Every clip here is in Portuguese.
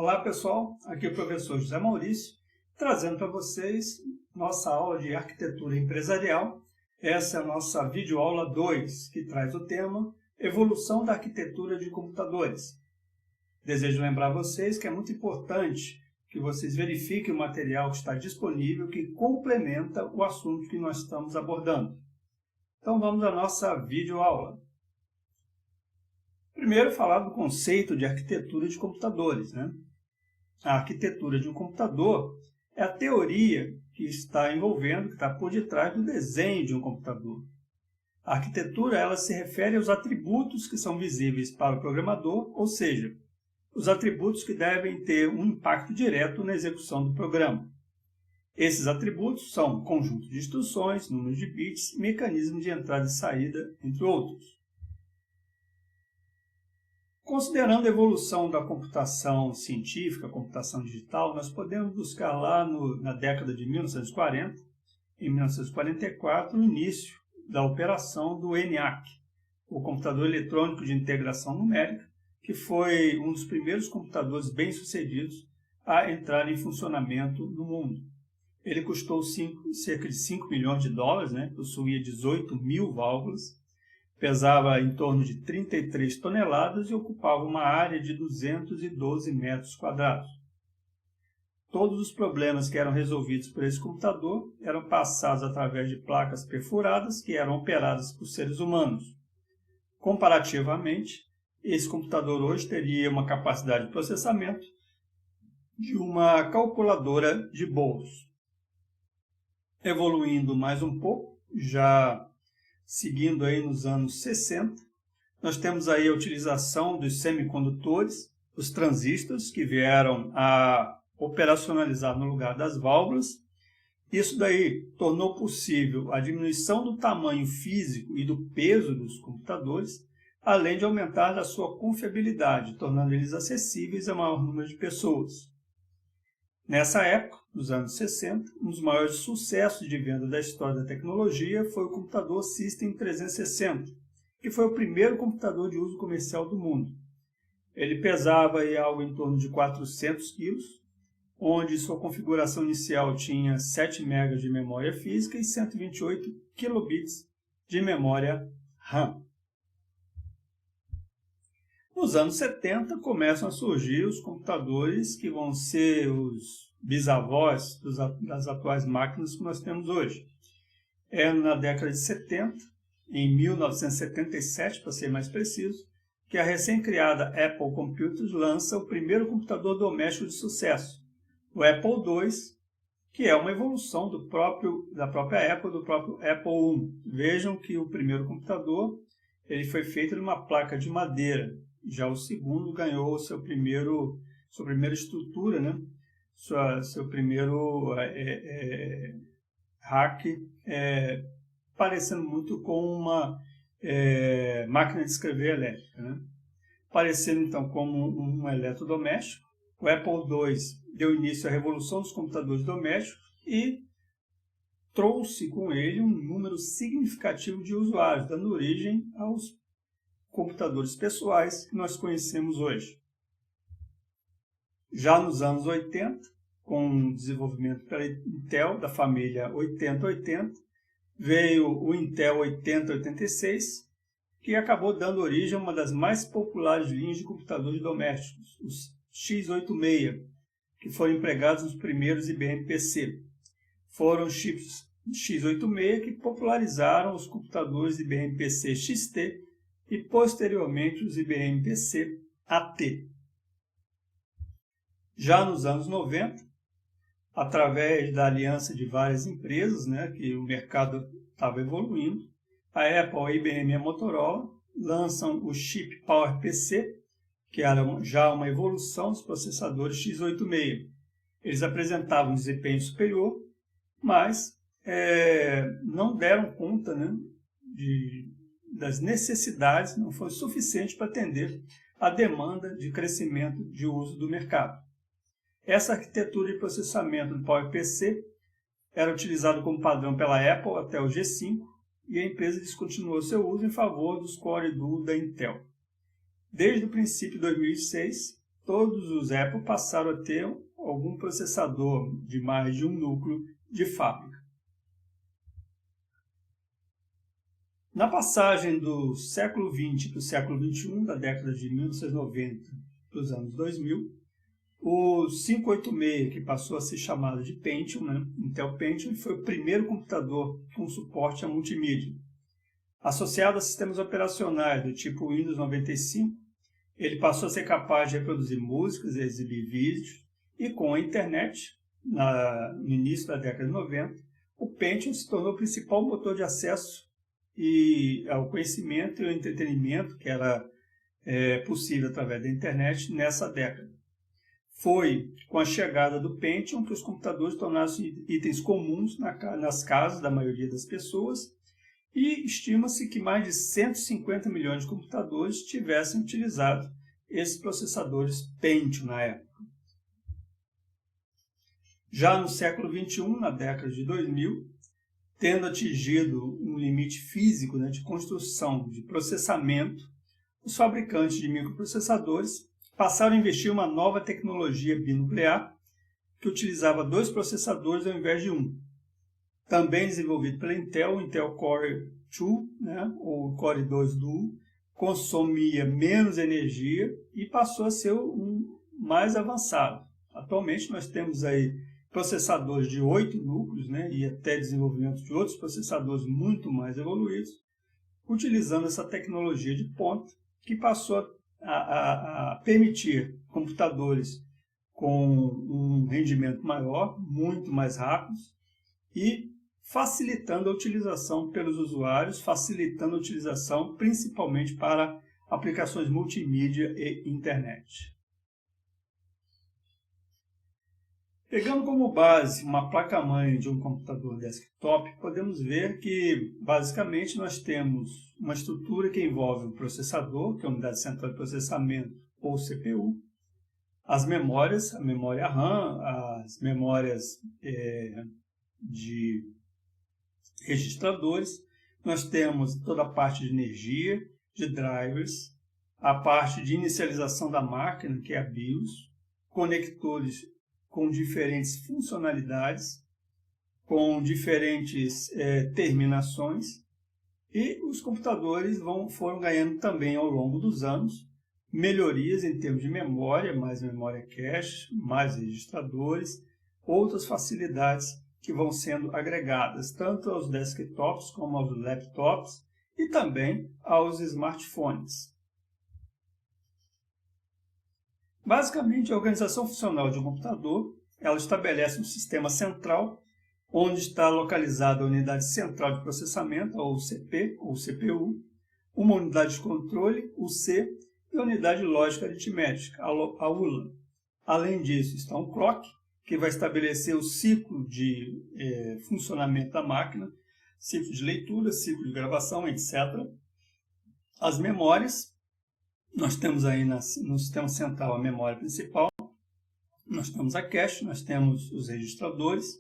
Olá pessoal, aqui é o professor José Maurício, trazendo para vocês nossa aula de arquitetura empresarial. Essa é a nossa videoaula 2, que traz o tema Evolução da arquitetura de computadores. Desejo lembrar vocês que é muito importante que vocês verifiquem o material que está disponível, que complementa o assunto que nós estamos abordando. Então vamos à nossa videoaula. Primeiro, falar do conceito de arquitetura de computadores, né? A arquitetura de um computador é a teoria que está envolvendo, que está por detrás do desenho de um computador. A arquitetura ela se refere aos atributos que são visíveis para o programador, ou seja, os atributos que devem ter um impacto direto na execução do programa. Esses atributos são conjunto de instruções, números de bits, mecanismo de entrada e saída, entre outros. Considerando a evolução da computação científica, a computação digital, nós podemos buscar lá na década de 1940, em 1944, o início da operação do ENIAC, o computador eletrônico de integração numérica, que foi um dos primeiros computadores bem-sucedidos a entrar em funcionamento no mundo. Ele custou cerca de 5 milhões de dólares, né? Possuía 18 mil válvulas, pesava em torno de 33 toneladas e ocupava uma área de 212 metros quadrados. Todos os problemas que eram resolvidos por esse computador eram passados através de placas perfuradas que eram operadas por seres humanos. Comparativamente, esse computador hoje teria uma capacidade de processamento de uma calculadora de bolso. Evoluindo mais um pouco, já seguindo aí nos anos 60, nós temos aí a utilização dos semicondutores, os transistores, que vieram a operacionalizar no lugar das válvulas. Isso daí tornou possível a diminuição do tamanho físico e do peso dos computadores, além de aumentar a sua confiabilidade, tornando eles acessíveis a maior número de pessoas. Nessa época, nos anos 60, um dos maiores sucessos de venda da história da tecnologia foi o computador System 360, que foi o primeiro computador de uso comercial do mundo. Ele pesava aí algo em torno de 400 quilos, onde sua configuração inicial tinha 7 MB de memória física e 128 kilobits de memória RAM. Nos anos 70 começam a surgir os computadores que vão ser os bisavós das atuais máquinas que nós temos hoje. É na década de 70, em 1977 para ser mais preciso, que a recém-criada Apple Computers lança o primeiro computador doméstico de sucesso, o Apple II, que é uma evolução da própria Apple, do próprio Apple I. Vejam que o primeiro computador ele foi feito numa placa de madeira. Já o segundo ganhou sua primeira estrutura, né? Seu primeiro rack, parecendo muito com uma máquina de escrever elétrica, né? Parecendo então como um eletrodoméstico. O Apple II deu início à revolução dos computadores domésticos e trouxe com ele um número significativo de usuários, dando origem aos computadores pessoais que nós conhecemos hoje. Já nos anos 80, com o desenvolvimento pela Intel, da família 8080, veio o Intel 8086, que acabou dando origem a uma das mais populares linhas de computadores domésticos, os x86, que foram empregados nos primeiros IBM PC. Foram os chips x86 que popularizaram os computadores IBM PC XT e, posteriormente, os IBM PC AT. Já nos anos 90, através da aliança de várias empresas, né, que o mercado estava evoluindo, a Apple, a IBM e a Motorola lançam o chip PowerPC, que era já uma evolução dos processadores x86. Eles apresentavam um desempenho superior, mas não deram conta, né, das necessidades, não foi suficiente para atender a demanda de crescimento de uso do mercado. Essa arquitetura de processamento do PowerPC era utilizada como padrão pela Apple até o G5 e a empresa descontinuou seu uso em favor dos Core Duo da Intel. Desde o princípio de 2006, todos os Apple passaram a ter algum processador de mais de um núcleo de fábrica. Na passagem do século XX para o século XXI, da década de 1990 para os anos 2000, o 586, que passou a ser chamado de Pentium, Intel Pentium, foi o primeiro computador com suporte a multimídia. Associado a sistemas operacionais do tipo Windows 95, ele passou a ser capaz de reproduzir músicas e exibir vídeos, e com a internet, no início da década de 90, o Pentium se tornou o principal motor de acesso ao conhecimento e ao entretenimento que era possível através da internet nessa década. Foi com a chegada do Pentium que os computadores tornaram-se itens comuns nas casas da maioria das pessoas, e estima-se que mais de 150 milhões de computadores tivessem utilizado esses processadores Pentium na época. Já no século XXI, na década de 2000, tendo atingido um limite físico de construção de processamento, os fabricantes de microprocessadores passaram a investir em uma nova tecnologia binuclear que utilizava 2 processadores ao invés de um. Também desenvolvido pela Intel, o Intel Core 2, ou Core 2 Duo, consumia menos energia e passou a ser um mais avançado. Atualmente nós temos aí processadores de 8 núcleos, e até desenvolvimento de outros processadores muito mais evoluídos, utilizando essa tecnologia de ponta, que passou a permitir computadores com um rendimento maior, muito mais rápidos, e facilitando a utilização pelos usuários, facilitando a utilização principalmente para aplicações multimídia e internet. Pegando como base uma placa-mãe de um computador desktop, podemos ver que, basicamente, nós temos uma estrutura que envolve o processador, que é a unidade central de processamento, ou CPU, as memórias, a memória RAM, as memórias de registradores, nós temos toda a parte de energia, de drivers, a parte de inicialização da máquina, que é a BIOS, conectores com diferentes funcionalidades, com diferentes terminações, e os computadores foram ganhando também ao longo dos anos melhorias em termos de memória, mais memória cache, mais registradores, outras facilidades que vão sendo agregadas tanto aos desktops como aos laptops e também aos smartphones. Basicamente, a organização funcional de um computador, ela estabelece um sistema central, onde está localizada a unidade central de processamento, ou CP, ou CPU, uma unidade de controle, o C, e a unidade lógica aritmética, a ULA. Além disso, está um clock, que vai estabelecer o ciclo de funcionamento da máquina, ciclo de leitura, ciclo de gravação, etc. As memórias, nós temos aí no sistema central a memória principal, nós temos a cache, nós temos os registradores,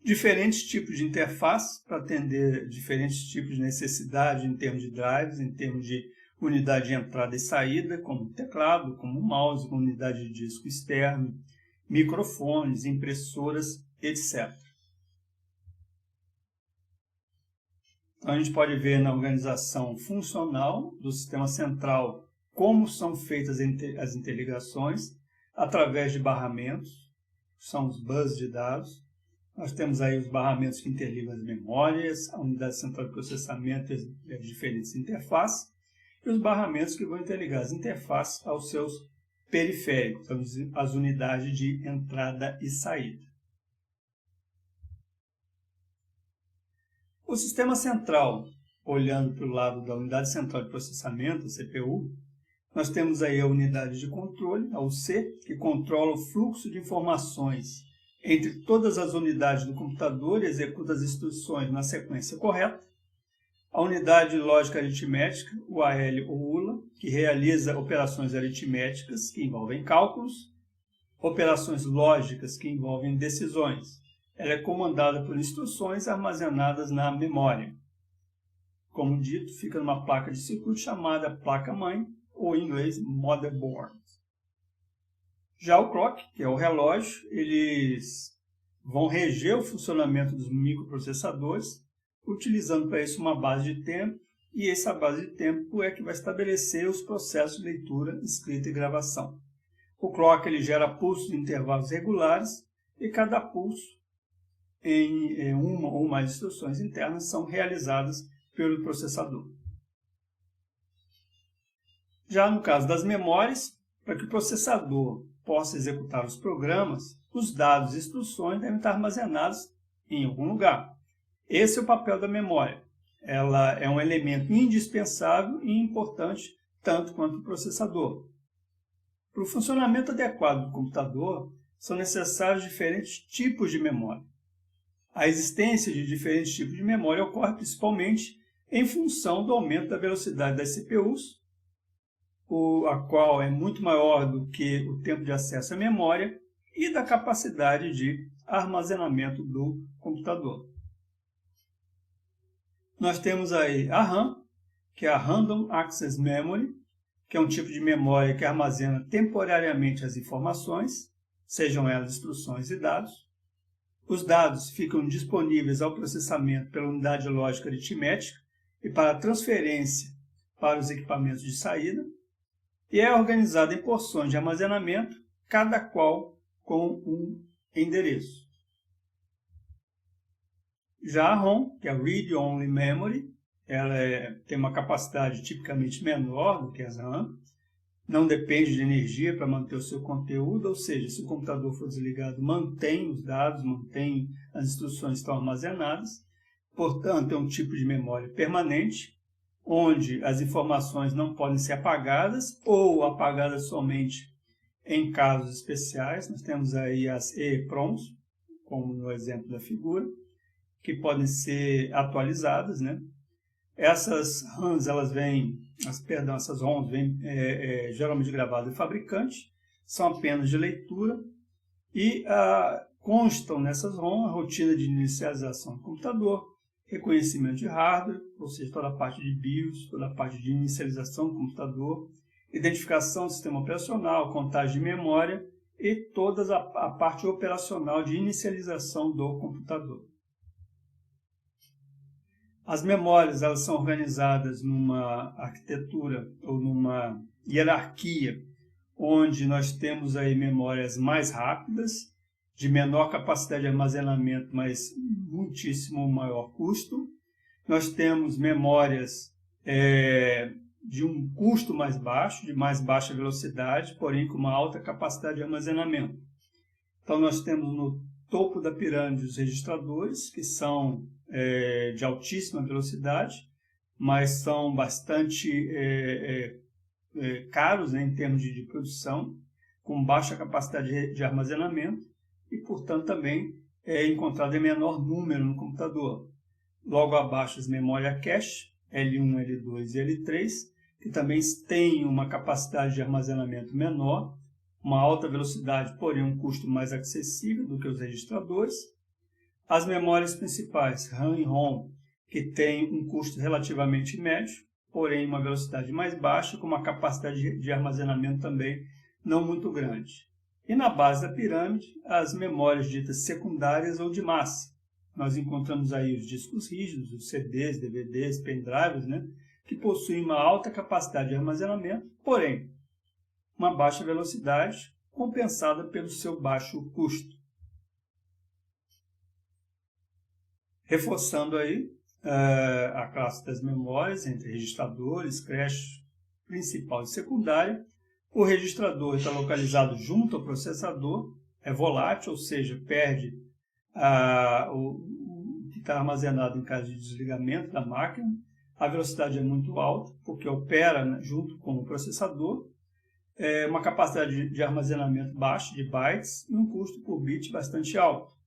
diferentes tipos de interface para atender diferentes tipos de necessidade em termos de drives, em termos de unidade de entrada e saída, como teclado, como mouse, como unidade de disco externo, microfones, impressoras, etc. Então, a gente pode ver na organização funcional do sistema central como são feitas as interligações através de barramentos, que são os buses de dados. Nós temos aí os barramentos que interligam as memórias, a unidade central de processamento e as diferentes interfaces, e os barramentos que vão interligar as interfaces aos seus periféricos, então as unidades de entrada e saída. O sistema central, olhando para o lado da unidade central de processamento, a CPU, nós temos aí a unidade de controle, a UC, que controla o fluxo de informações entre todas as unidades do computador e executa as instruções na sequência correta. A unidade lógica aritmética, o AL ou ULA, que realiza operações aritméticas que envolvem cálculos, operações lógicas que envolvem decisões. Ela é comandada por instruções armazenadas na memória. Como dito, fica numa placa de circuito chamada placa-mãe, ou em inglês, motherboard. Já o clock, que é o relógio, eles vão reger o funcionamento dos microprocessadores, utilizando para isso uma base de tempo, e essa base de tempo é que vai estabelecer os processos de leitura, escrita e gravação. O clock ele gera pulsos em intervalos regulares, e cada pulso em uma ou mais instruções internas são realizadas pelo processador. Já no caso das memórias, para que o processador possa executar os programas, os dados e instruções devem estar armazenados em algum lugar. Esse é o papel da memória. Ela é um elemento indispensável e importante tanto quanto o processador. Para o funcionamento adequado do computador, são necessários diferentes tipos de memória. A existência de diferentes tipos de memória ocorre principalmente em função do aumento da velocidade das CPUs, a qual é muito maior do que o tempo de acesso à memória, e da capacidade de armazenamento do computador. Nós temos aí a RAM, que é a Random Access Memory, que é um tipo de memória que armazena temporariamente as informações, sejam elas instruções e dados. Os dados ficam disponíveis ao processamento pela unidade lógica aritmética e para transferência para os equipamentos de saída, e é organizada em porções de armazenamento, cada qual com um endereço. Já a ROM, que é a Read Only Memory, ela tem uma capacidade tipicamente menor do que as RAM, não depende de energia para manter o seu conteúdo, ou seja, se o computador for desligado, mantém os dados, mantém as instruções que estão armazenadas. Portanto, é um tipo de memória permanente, onde as informações não podem ser apagadas ou apagadas somente em casos especiais. Nós temos aí as EEPROMs, como no exemplo da figura, que podem ser atualizadas, né? Essas RAMs, essas ROMs vêm geralmente gravadas do fabricante, são apenas de leitura e constam nessas ROMs a rotina de inicialização do computador, reconhecimento de hardware, ou seja, toda a parte de BIOS, toda a parte de inicialização do computador, identificação do sistema operacional, contagem de memória e toda a parte operacional de inicialização do computador. As memórias elas são organizadas numa arquitetura ou numa hierarquia, onde nós temos aí memórias mais rápidas, de menor capacidade de armazenamento, mas muitíssimo maior custo. Nós temos memórias de um custo mais baixo, de mais baixa velocidade, porém com uma alta capacidade de armazenamento. Então nós temos no topo da pirâmide os registradores, que são de altíssima velocidade, mas são bastante caros, né, em termos de produção, com baixa capacidade de armazenamento e, portanto, também é encontrado em menor número no computador. Logo abaixo as memórias cache, L1, L2 e L3, que também têm uma capacidade de armazenamento menor, uma alta velocidade, porém um custo mais acessível do que os registradores. As memórias principais, RAM e ROM, que têm um custo relativamente médio, porém uma velocidade mais baixa, com uma capacidade de armazenamento também não muito grande. E na base da pirâmide, as memórias ditas secundárias ou de massa. Nós encontramos aí os discos rígidos, os CDs, DVDs, pendrives, né, que possuem uma alta capacidade de armazenamento, porém uma baixa velocidade compensada pelo seu baixo custo. Reforçando aí a classe das memórias entre registradores, cache principal e secundária, o registrador está localizado junto ao processador, é volátil, ou seja, perde o que está armazenado em caso de desligamento da máquina. A velocidade é muito alta, porque opera, né, junto com o processador, uma capacidade de armazenamento baixa, de bytes, e um custo por bit bastante alto.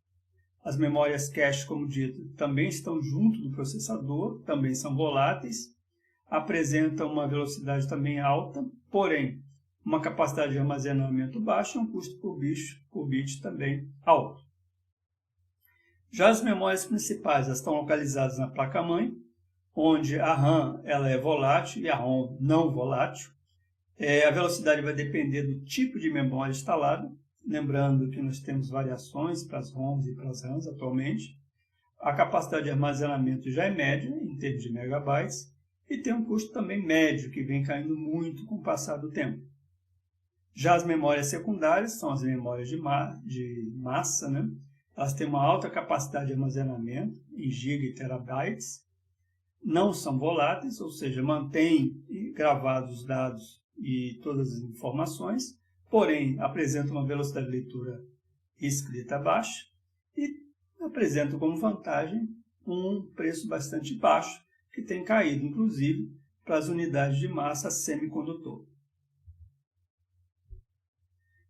As memórias cache, como dito, também estão junto do processador, também são voláteis, apresentam uma velocidade também alta, porém, uma capacidade de armazenamento baixa e um custo por bit também alto. Já as memórias principais estão localizadas na placa-mãe, onde a RAM ela é volátil e a ROM não volátil. A velocidade vai depender do tipo de memória instalada, lembrando que nós temos variações para as ROMs e para as RAMs atualmente. A capacidade de armazenamento já é média, em termos de megabytes, e tem um custo também médio, que vem caindo muito com o passar do tempo. Já as memórias secundárias são as memórias de massa, né? Elas têm uma alta capacidade de armazenamento, em GB e terabytes, não são voláteis, ou seja, mantêm gravados os dados e todas as informações, porém apresentam uma velocidade de leitura e escrita baixa e apresentam como vantagem um preço bastante baixo, que tem caído, inclusive, para as unidades de massa semicondutor.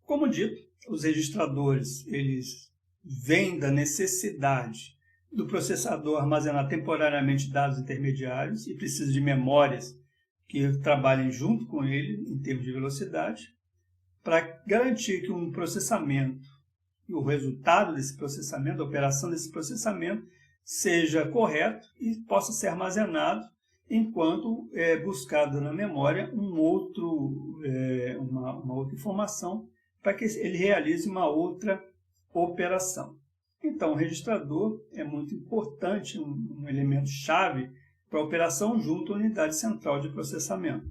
Como dito, os registradores eles vêm da necessidade do processador armazenar temporariamente dados intermediários e precisa de memórias que trabalhem junto com ele em termos de velocidade, para garantir que um processamento e o resultado desse processamento, a operação desse processamento, seja correto e possa ser armazenado enquanto é buscado na memória uma outra informação para que ele realize uma outra operação. Então, o registrador é muito importante, um elemento chave para a operação junto à unidade central de processamento.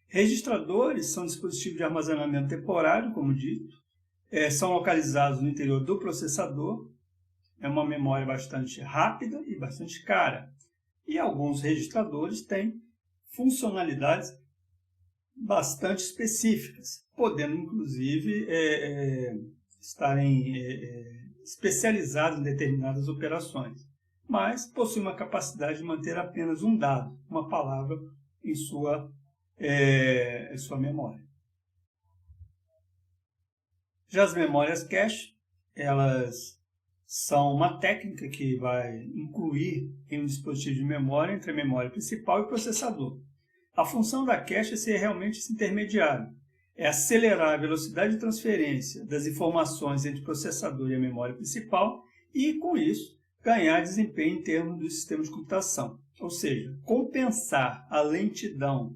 Registradores são dispositivos de armazenamento temporário, como dito, são localizados no interior do processador, é uma memória bastante rápida e bastante cara. E alguns registradores têm funcionalidades bastante específicas, podendo inclusive estarem especializados em determinadas operações, mas possuem uma capacidade de manter apenas um dado, uma palavra, em sua memória. Já as memórias cache, elas são uma técnica que vai incluir em um dispositivo de memória entre a memória principal e o processador. A função da cache é ser realmente esse intermediário, é acelerar a velocidade de transferência das informações entre o processador e a memória principal e, com isso, ganhar desempenho em termos do sistema de computação. Ou seja, compensar a lentidão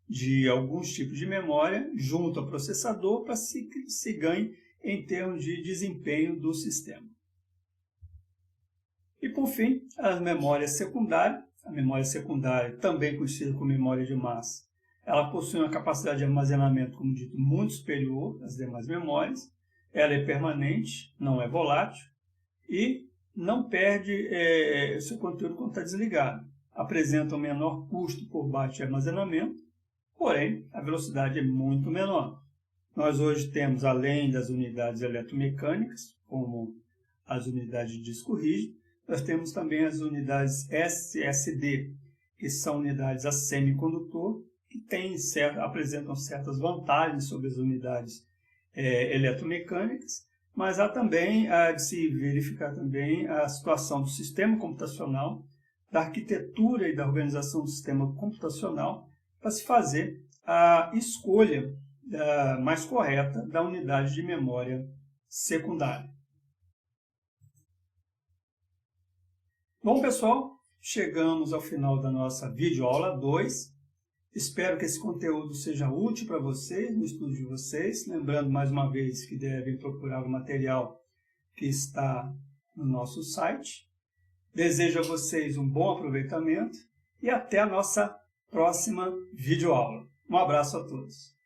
de alguns tipos de memória junto ao processador para se ganhe em termos de desempenho do sistema. E, por fim, a memória secundária. A memória secundária, também conhecida como memória de massa, ela possui uma capacidade de armazenamento, como dito, muito superior às demais memórias. Ela é permanente, não é volátil e não perde seu conteúdo quando está desligado. Apresenta um menor custo por byte de armazenamento, porém a velocidade é muito menor. Nós hoje temos, além das unidades eletromecânicas, como as unidades de disco rígido, nós temos também as unidades SSD, que são unidades a semicondutor, que apresentam certas vantagens sobre as unidades eletromecânicas, mas há também de se verificar também a situação do sistema computacional, da arquitetura e da organização do sistema computacional, para se fazer a escolha mais correta da unidade de memória secundária. Bom, pessoal, chegamos ao final da nossa videoaula 2. Espero que esse conteúdo seja útil para vocês, no estudo de vocês. Lembrando, mais uma vez, que devem procurar o material que está no nosso site. Desejo a vocês um bom aproveitamento e até a nossa próxima videoaula. Um abraço a todos.